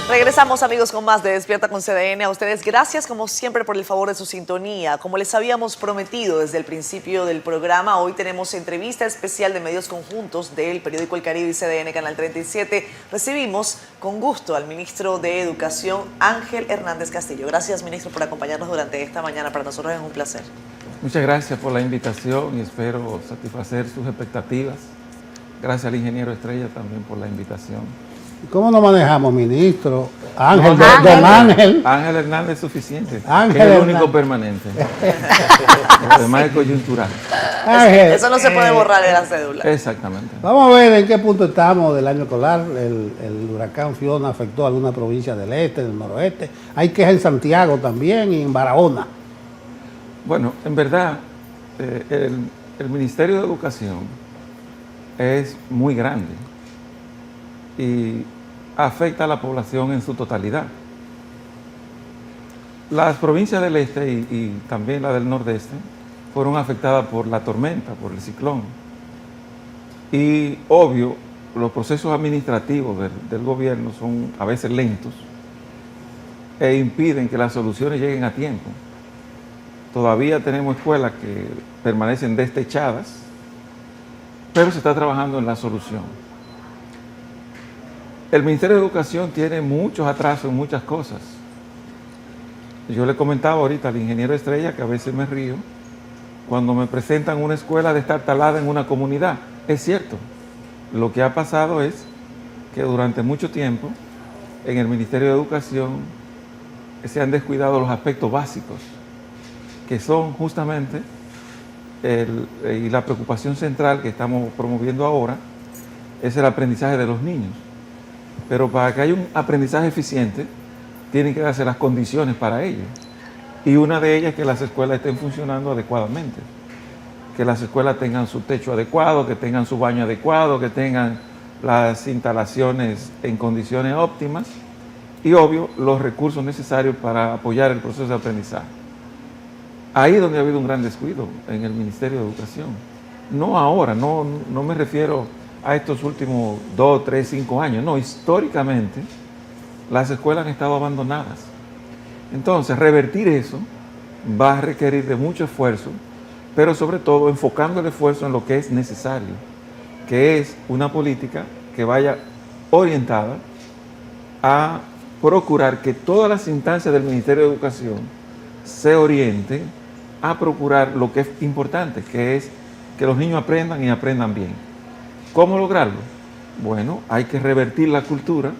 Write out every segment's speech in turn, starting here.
Regresamos, amigos, con más de Despierta con CDN. A ustedes, gracias como siempre por el favor de su sintonía. Como les habíamos prometido desde el principio del programa, hoy tenemos entrevista especial de medios conjuntos del periódico El Caribe y CDN Canal 37. Recibimos con gusto al ministro de Educación, Ángel Hernández Castillo. Gracias, ministro, por acompañarnos durante esta mañana. Para nosotros es un placer. Muchas gracias por la invitación y espero satisfacer sus expectativas. Gracias al ingeniero Estrella también por la invitación. ¿Cómo nos manejamos, ministro? Ángel, No, don Ángel. Ángel Hernández es suficiente. Ángel es el Hernández. único permanente. Lo demás es coyuntural. Ángel, Eso no se puede borrar de la cédula. Exactamente. vamos a ver en qué punto estamos del año escolar. El huracán Fiona afectó a algunas provincias del este, del noroeste. Hay quejas en Santiago también y en Barahona. Bueno, en verdad, el Ministerio de Educación es muy grande y afecta a la población en su totalidad. Las provincias del este y también la del nordeste fueron afectadas por la tormenta, por el ciclón. Y obvio, los procesos administrativos del gobierno son a veces lentos e impiden que las soluciones lleguen a tiempo. Todavía tenemos escuelas que permanecen destechadas, pero se está trabajando en la solución. El Ministerio de Educación tiene muchos atrasos en muchas cosas. Yo le comentaba ahorita al ingeniero Estrella que a veces me río cuando me presentan una escuela de estar talada en una comunidad. Es cierto, lo que ha pasado es que durante mucho tiempo en el Ministerio de Educación se han descuidado los aspectos básicos, que son justamente y la preocupación central que estamos promoviendo ahora es el aprendizaje de los niños. Pero para que haya un aprendizaje eficiente, tienen que darse las condiciones para ello. Y una de ellas es que las escuelas estén funcionando adecuadamente. Que las escuelas tengan su techo adecuado, que tengan su baño adecuado, que tengan las instalaciones en condiciones óptimas y, obvio, los recursos necesarios para apoyar el proceso de aprendizaje. Ahí es donde ha habido un gran descuido en el Ministerio de Educación. No ahora, no me refiero a estos últimos 2, 3, 5 años. No, históricamente las escuelas han estado abandonadas. Entonces, revertir eso va a requerir de mucho esfuerzo, pero sobre todo enfocando el esfuerzo en lo que es necesario, que es una política que vaya orientada a procurar que todas las instancias del Ministerio de Educación se orienten a procurar lo que es importante, que es que los niños aprendan y aprendan bien. ¿Cómo lograrlo? Bueno, hay que revertir la cultura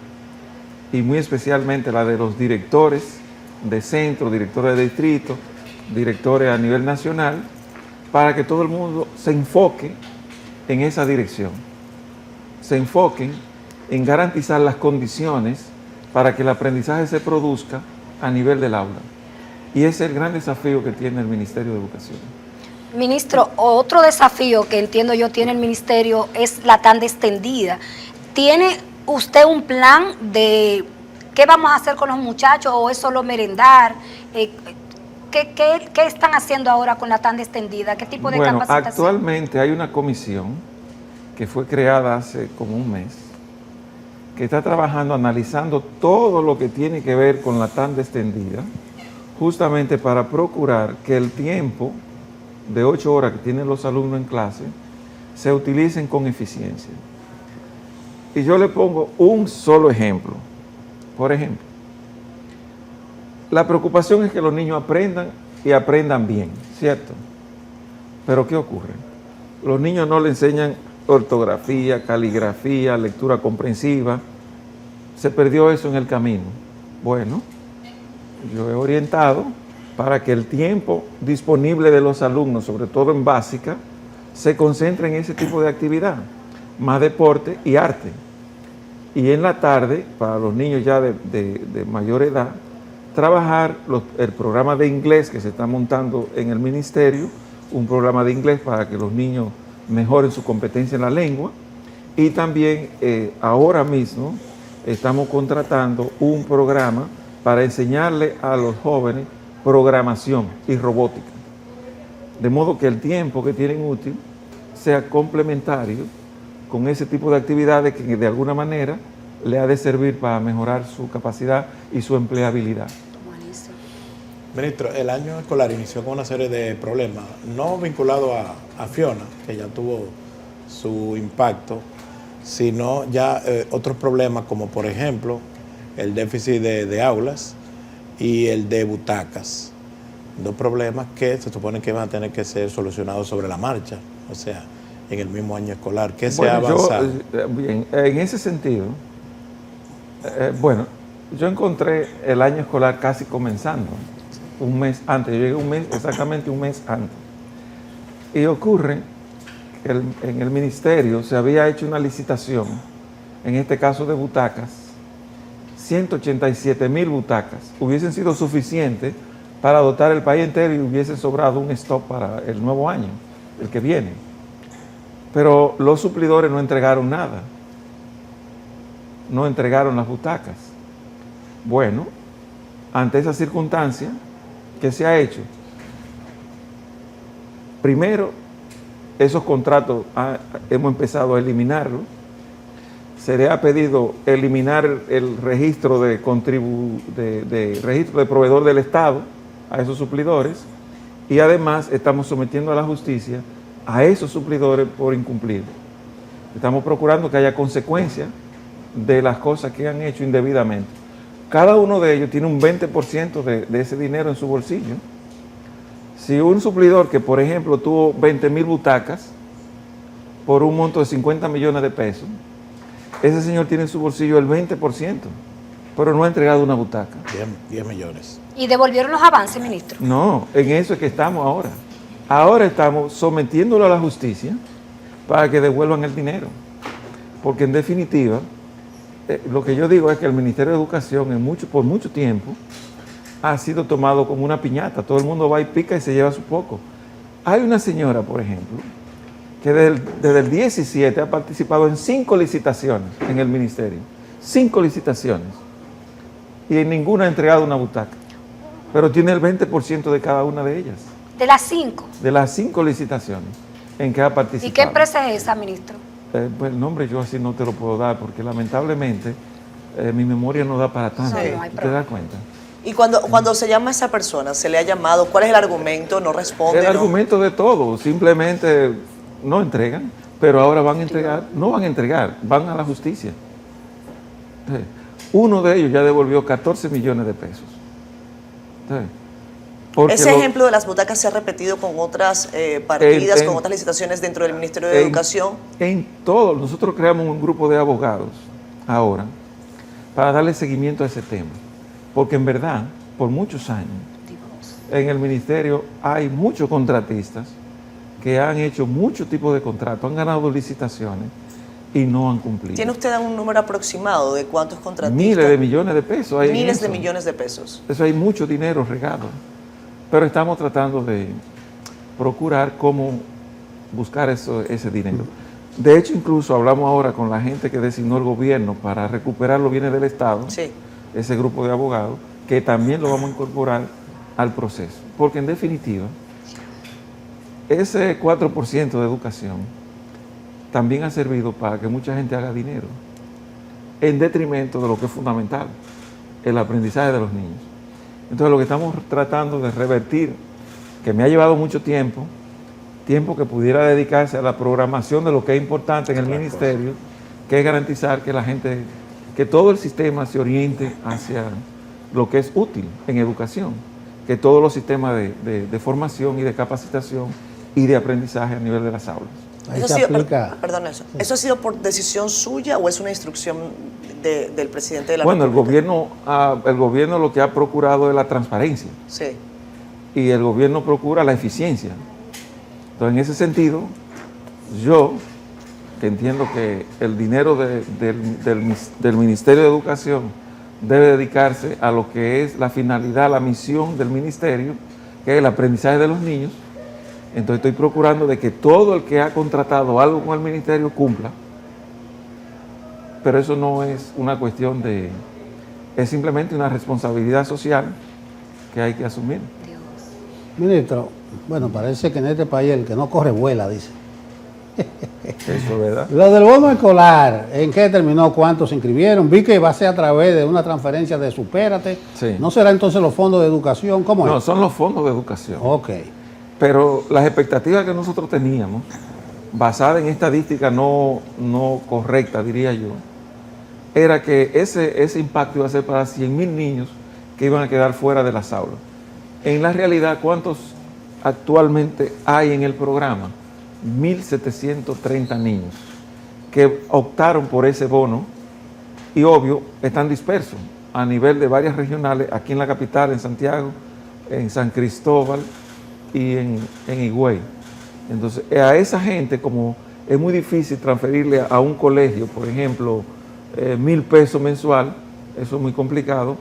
y muy especialmente la de los directores de centro, directores de distrito, directores a nivel nacional, para que todo el mundo se enfoque en esa dirección. Se enfoquen en garantizar las condiciones para que el aprendizaje se produzca a nivel del aula. Y ese es el gran desafío que tiene el Ministerio de Educación. Ministro, otro desafío que entiendo yo tiene el Ministerio es la tanda extendida. ¿Tiene usted un plan de qué vamos a hacer con los muchachos o es solo merendar? ¿Qué están haciendo ahora con la tanda extendida? ¿Qué tipo de capacitación? Actualmente hay una comisión que fue creada hace como un mes, que está trabajando, analizando todo lo que tiene que ver con la tanda extendida, justamente para procurar que el tiempo de 8 horas que tienen los alumnos en clase se utilicen con eficiencia. Y yo le pongo un solo ejemplo. Por ejemplo, la preocupación es que los niños aprendan y aprendan bien, ¿cierto? Pero ¿qué ocurre? Los niños no le enseñan ortografía, caligrafía, lectura comprensiva. Se perdió eso en el camino. Bueno, yo he orientado para que el tiempo disponible de los alumnos, sobre todo en básica, se concentre en ese tipo de actividad, más deporte y arte. Y en la tarde, para los niños ya de mayor edad, trabajar el programa de inglés que se está montando en el ministerio, un programa de inglés para que los niños mejoren su competencia en la lengua, y también ahora mismo estamos contratando un programa para enseñarle a los jóvenes programación y robótica, de modo que el tiempo que tienen útil sea complementario con ese tipo de actividades que de alguna manera le ha de servir para mejorar su capacidad y su empleabilidad. Buenísimo. Ministro, el año escolar inició con una serie de problemas, no vinculados a Fiona, que ya tuvo su impacto, sino ya otros problemas como por ejemplo el déficit de aulas y el de butacas. Dos problemas que se supone que van a tener que ser solucionados sobre la marcha, o sea, en el mismo año escolar. ¿Qué se ha avanzado? Bien, en ese sentido, yo encontré el año escolar casi comenzando, un mes antes, yo llegué exactamente un mes antes. Y ocurre que en el ministerio se había hecho una licitación, en este caso de butacas, 187,000 butacas, hubiesen sido suficientes para dotar el país entero y hubiese sobrado un stock para el nuevo año, el que viene. Pero los suplidores no entregaron nada, no entregaron las butacas. Bueno, ante esa circunstancia, ¿qué se ha hecho? Primero, esos contratos hemos empezado a eliminarlos. Se le ha pedido eliminar el registro de registro de proveedor del Estado a esos suplidores y además estamos sometiendo a la justicia a esos suplidores por incumplir. Estamos procurando que haya consecuencias de las cosas que han hecho indebidamente. Cada uno de ellos tiene un 20% de ese dinero en su bolsillo. Si un suplidor que, por ejemplo, tuvo 20,000 butacas por un monto de 50 millones de pesos, ese señor tiene en su bolsillo el 20%, pero no ha entregado una butaca. 10 millones. ¿Y devolvieron los avances, ministro? No, en eso es que estamos ahora. Ahora estamos sometiéndolo a la justicia para que devuelvan el dinero. Porque en definitiva, lo que yo digo es que el Ministerio de Educación por mucho tiempo ha sido tomado como una piñata. Todo el mundo va y pica y se lleva su poco. Hay una señora, por ejemplo, que desde el 17 ha participado en 5 licitaciones en el ministerio. 5 licitaciones. Y en ninguna ha entregado una butaca. Pero tiene el 20% de cada una de ellas. ¿De las 5? De las 5 licitaciones en que ha participado. ¿Y qué empresa es esa, ministro? Pues el nombre yo así no te lo puedo dar porque lamentablemente mi memoria no da para tanto. Sí, no hay ¿Te das cuenta? Y cuando se llama a esa persona, se le ha llamado, ¿cuál es el argumento? ¿No responde? El ¿no? argumento de todo, simplemente no entregan, pero ahora van a entregar, no van a entregar, van a la justicia. Entonces, uno de ellos ya devolvió 14 millones de pesos. Entonces, Ese ejemplo de las butacas se ha repetido con otras partidas, con otras licitaciones dentro del Ministerio de Educación. En todo, nosotros creamos un grupo de abogados ahora para darle seguimiento a ese tema, porque en verdad, por muchos años, en el ministerio hay muchos contratistas que han hecho muchos tipos de contratos, han ganado licitaciones y no han cumplido. ¿Tiene usted un número aproximado de cuántos contratistas? Miles de millones de pesos. Hay Miles de millones de pesos. Eso hay mucho dinero regado. Pero estamos tratando de procurar cómo buscar ese dinero. De hecho, incluso hablamos ahora con la gente que designó el gobierno para recuperar los bienes del Estado, Sí. ese grupo de abogados, que también lo vamos a incorporar al proceso. Porque en definitiva, ese 4% de educación también ha servido para que mucha gente haga dinero, en detrimento de lo que es fundamental, el aprendizaje de los niños. Entonces lo que estamos tratando de revertir, que me ha llevado mucho tiempo que pudiera dedicarse a la programación de lo que es importante en el ministerio, que es garantizar que la gente, que todo el sistema se oriente hacia lo que es útil en educación, que todos los sistemas de formación y de capacitación y de aprendizaje a nivel de las aulas. Ahí Eso se ha sido, aplica. perdón, Nelson. ¿Eso ha sido por decisión suya o es una instrucción del presidente de la Bueno, el República? gobierno lo que ha procurado es la transparencia Sí. y el gobierno procura la eficiencia. Entonces, en ese sentido, yo, que entiendo que el dinero del Ministerio de Educación debe dedicarse a lo que es la finalidad, la misión del ministerio, que es el aprendizaje de los niños. Entonces estoy procurando de que todo el que ha contratado algo con el ministerio cumpla. Pero eso no es una cuestión es simplemente una responsabilidad social que hay que asumir. Ministro, bueno, parece que en este país el que no corre vuela, dice. Eso es verdad. Lo del bono escolar, ¿en qué terminó? ¿Cuántos se inscribieron? Vi que va a ser a través de una transferencia de Supérate. Sí. ¿No será entonces los fondos de educación? ¿Cómo No, es? son los fondos de educación. Ok. Pero las expectativas que nosotros teníamos, basadas en estadística no correcta, diría yo, era que ese impacto iba a ser para 100,000 niños que iban a quedar fuera de las aulas. En la realidad, ¿cuántos actualmente hay en el programa? 1.730 niños que optaron por ese bono y obvio están dispersos a nivel de varias regionales, aquí en la capital, en Santiago, en San Cristóbal y en Higüey. Entonces, a esa gente, como es muy difícil transferirle a un colegio, por ejemplo, 1.000 pesos mensual, eso es muy complicado,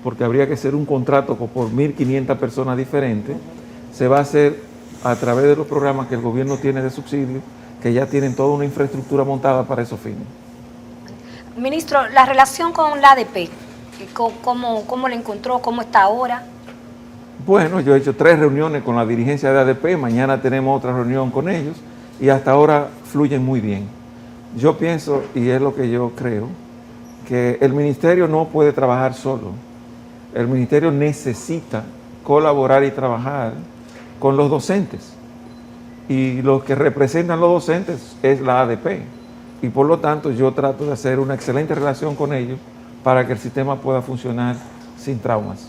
porque habría que hacer un contrato por 1.500 personas diferentes, se va a hacer a través de los programas que el gobierno tiene de subsidio, que ya tienen toda una infraestructura montada para esos fines. Ministro, la relación con la ADP, ¿cómo la encontró? ¿Cómo está ahora? Bueno, yo he hecho 3 reuniones con la dirigencia de ADP, mañana tenemos otra reunión con ellos y hasta ahora fluyen muy bien. Yo pienso, y es lo que yo creo, que el ministerio no puede trabajar solo. El ministerio necesita colaborar y trabajar con los docentes. Y los que representan los docentes es la ADP. Y por lo tanto yo trato de hacer una excelente relación con ellos para que el sistema pueda funcionar sin traumas.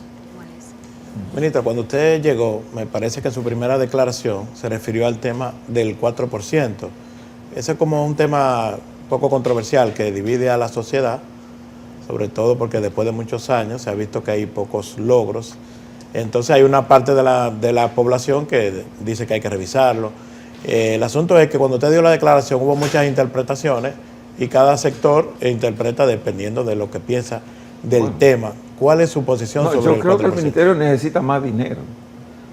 Ministra, cuando usted llegó, me parece que en su primera declaración se refirió al tema del 4%. Ese es como un tema poco controversial que divide a la sociedad, sobre todo porque después de muchos años se ha visto que hay pocos logros. Entonces hay una parte de la población que dice que hay que revisarlo. El asunto es que cuando usted dio la declaración hubo muchas interpretaciones y cada sector interpreta dependiendo de lo que piensa del tema. ¿Cuál es su posición sobre el 4%? Yo creo que el ministerio necesita más dinero,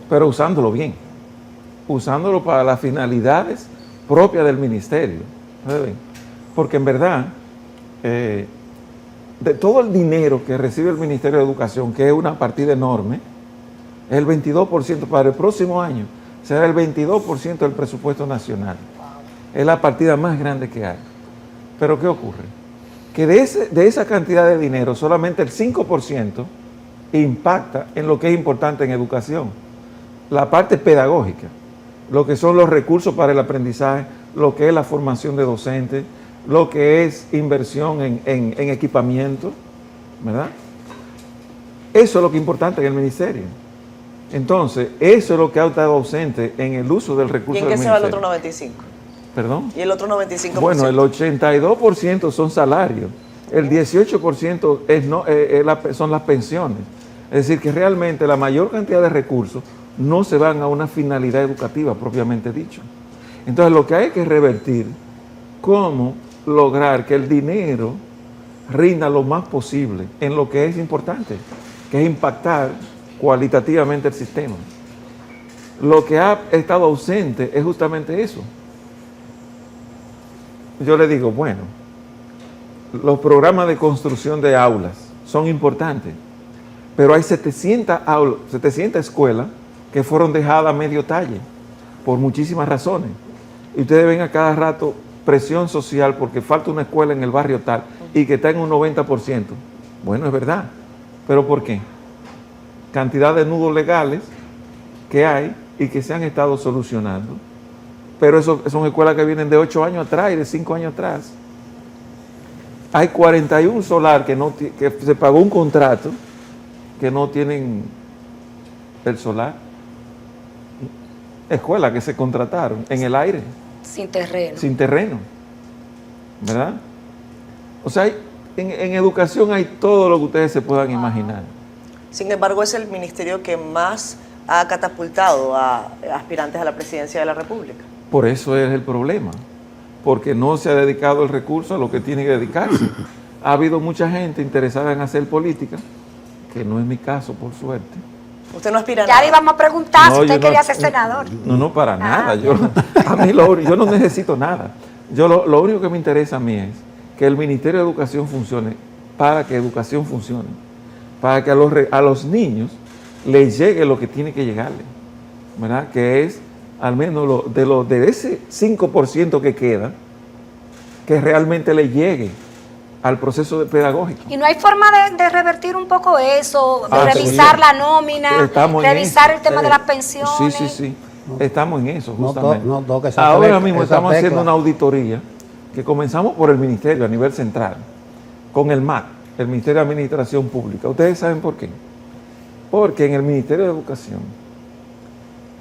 pero usándolo bien, usándolo para las finalidades propias del ministerio. ¿Saben? Porque en verdad, de todo el dinero que recibe el Ministerio de Educación, que es una partida enorme, el 22% para el próximo año será el 22% del presupuesto nacional. Es la partida más grande que hay. Pero ¿qué ocurre? Que de esa cantidad de dinero solamente el 5% impacta en lo que es importante en educación. La parte pedagógica, lo que son los recursos para el aprendizaje, lo que es la formación de docentes, lo que es inversión en equipamiento, ¿verdad? Eso es lo que es importante en el ministerio. Entonces, eso es lo que ha estado ausente en el uso del recurso del ministerio. ¿Y en qué se va el otro 95%? ¿Perdón? ¿Y el otro 95%? Bueno, el 82% son salarios, el 18% son las pensiones. Es decir, que realmente la mayor cantidad de recursos no se van a una finalidad educativa propiamente dicho. Entonces, lo que hay que revertir, cómo lograr que el dinero rinda lo más posible en lo que es importante, que es impactar cualitativamente el sistema. Lo que ha estado ausente es justamente eso. Yo le digo, bueno, los programas de construcción de aulas son importantes, pero hay 700 escuelas que fueron dejadas a medio talle por muchísimas razones. Y ustedes ven a cada rato presión social porque falta una escuela en el barrio tal y que está en un 90%. Bueno, es verdad, pero ¿por qué? Cantidad de nudos legales que hay y que se han estado solucionando. Pero eso son escuelas que vienen de 8 años atrás y de 5 años atrás. Hay 41 solar que se pagó un contrato que no tienen el solar. Escuelas que se contrataron en el aire. Sin terreno. Sin terreno. ¿Verdad? O sea, en educación hay todo lo que ustedes se puedan imaginar. Sin embargo, es el ministerio que más ha catapultado a aspirantes a la presidencia de la República. Por eso es el problema, porque no se ha dedicado el recurso a lo que tiene que dedicarse. Ha habido mucha gente interesada en hacer política, que no es mi caso, por suerte. Usted no aspira a Ya nada. le íbamos a preguntar No, si usted yo quería no- ser senador. No, para nada. Yo no necesito nada. Lo único que me interesa a mí es que el Ministerio de Educación funcione para que educación funcione, para que a los niños les llegue lo que tiene que llegarle, ¿verdad? Que es al menos de ese 5% que queda, que realmente le llegue al proceso pedagógico. Y no hay forma de revertir un poco eso, de Ah, revisar sí. la nómina, Estamos en revisar eso. el tema de las pensiones. Sí. Estamos en eso, No justamente. toque esa Ahora tecla, mismo esa estamos haciendo tecla. una auditoría que comenzamos por el Ministerio a nivel central, con el MAC, el Ministerio de Administración Pública. ¿Ustedes saben por qué? Porque en el Ministerio de Educación,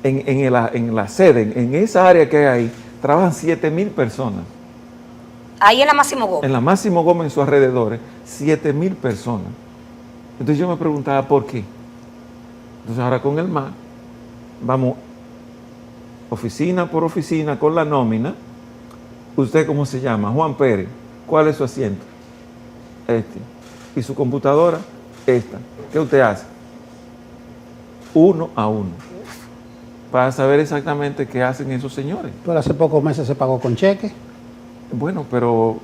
en la sede, en esa área que hay ahí, trabajan 7,000 personas. Ahí en la Máximo Gómez. En la Máximo Gómez, en sus alrededores, 7,000 personas. Entonces yo me preguntaba por qué. Entonces ahora con el MAC, vamos oficina por oficina con la nómina. ¿Usted cómo se llama? Juan Pérez. ¿Cuál es su asiento? Este. ¿Y su computadora? Esta. ¿Qué usted hace? 1 a 1. Para saber exactamente qué hacen esos señores. Pero hace pocos meses se pagó con cheque. Bueno, pero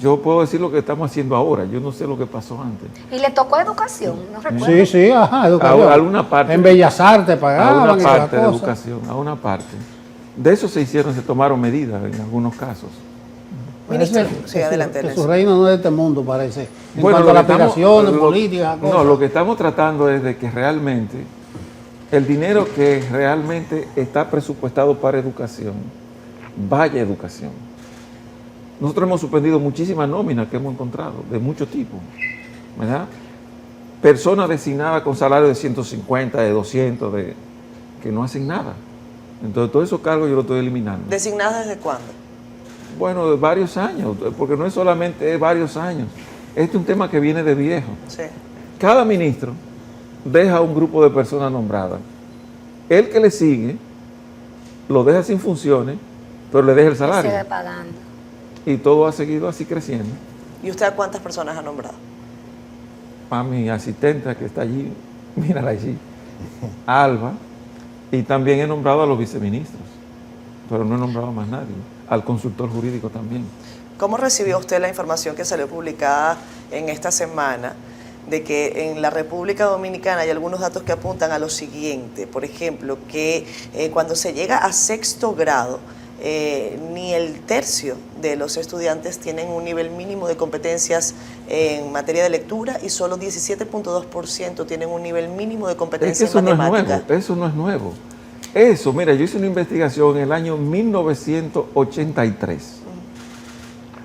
yo puedo decir lo que estamos haciendo ahora. Yo no sé lo que pasó antes. Y le tocó educación, no recuerdo. Sí, ajá, educación. A alguna parte. En Bellas Artes A pagaban una y toda parte de cosa. educación, a una parte. De eso se tomaron medidas en algunos casos. Ministro, Parece sí, adelante, que Nelson. su reino no es de este mundo, parece. En Bueno, cuanto a lo las que estamos- aspiraciones, lo- políticas, cosas. No, lo que estamos tratando es de que realmente el dinero que realmente está presupuestado para educación vaya a educación. Nosotros hemos suspendido muchísimas nóminas que hemos encontrado, de muchos tipos, ¿verdad? Personas designadas con salario de 150, de 200, que no hacen nada. Entonces, todos esos cargos yo los estoy eliminando. ¿Designadas desde cuándo? Bueno, de varios años, porque no es solamente varios años. Este es un tema que viene de viejo. Sí. Cada ministro deja un grupo de personas nombradas. El que le sigue lo deja sin funciones, pero le deja el salario. Sigue pagando. Y todo ha seguido así creciendo. ¿Y usted a cuántas personas ha nombrado? A mi asistente que está allí, mírala allí, Alba, y también he nombrado a los viceministros, pero no he nombrado a más nadie, al consultor jurídico también. ¿Cómo recibió usted la información que salió publicada en esta semana de que en la República Dominicana hay algunos datos que apuntan a lo siguiente? Por ejemplo, que cuando se llega a 6º grado, ni el tercio de los estudiantes tienen un nivel mínimo de competencias en materia de lectura y solo 17.2% tienen un nivel mínimo de Es que competencias eso en no es matemáticas. nuevo, eso no es nuevo. Eso, mira, yo hice una investigación en el año 1983.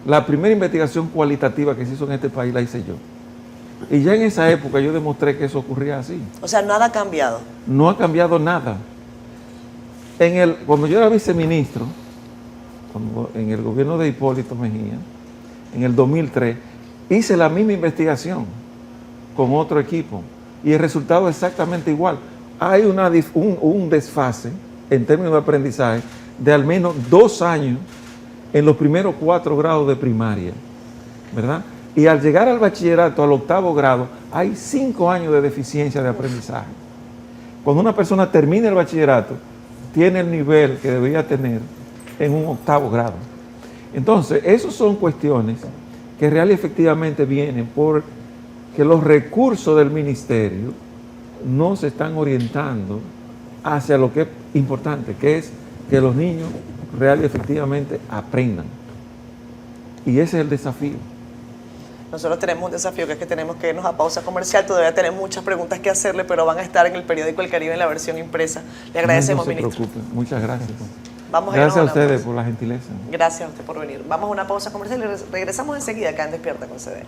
La primera investigación cualitativa que se hizo en este país la hice yo. Y ya en esa época yo demostré que eso ocurría así. O sea, nada ha cambiado. No ha cambiado nada. Cuando yo era viceministro, en el gobierno de Hipólito Mejía, en el 2003, hice la misma investigación con otro equipo y el resultado es exactamente igual. Hay un desfase en términos de aprendizaje de al menos 2 años en los primeros 4 grados de primaria, ¿verdad? Y al llegar al bachillerato, al 8º grado, hay 5 años de deficiencia de aprendizaje. Cuando una persona termina el bachillerato, tiene el nivel que debería tener en un 8º grado. Entonces, esas son cuestiones que real y efectivamente vienen porque los recursos del ministerio no se están orientando hacia lo que es importante, que es que los niños real y efectivamente aprendan. Y ese es el desafío. Nosotros tenemos un desafío que es que tenemos que irnos a pausa comercial. Todavía tenemos muchas preguntas que hacerle, pero van a estar en el periódico El Caribe en la versión impresa. Le agradecemos, No se ministro. preocupe. Muchas gracias. Vamos a Gracias a irnos una ustedes pausa. por la gentileza. Gracias a usted por venir. Vamos a una pausa comercial y regresamos enseguida acá en Despierta con CDN.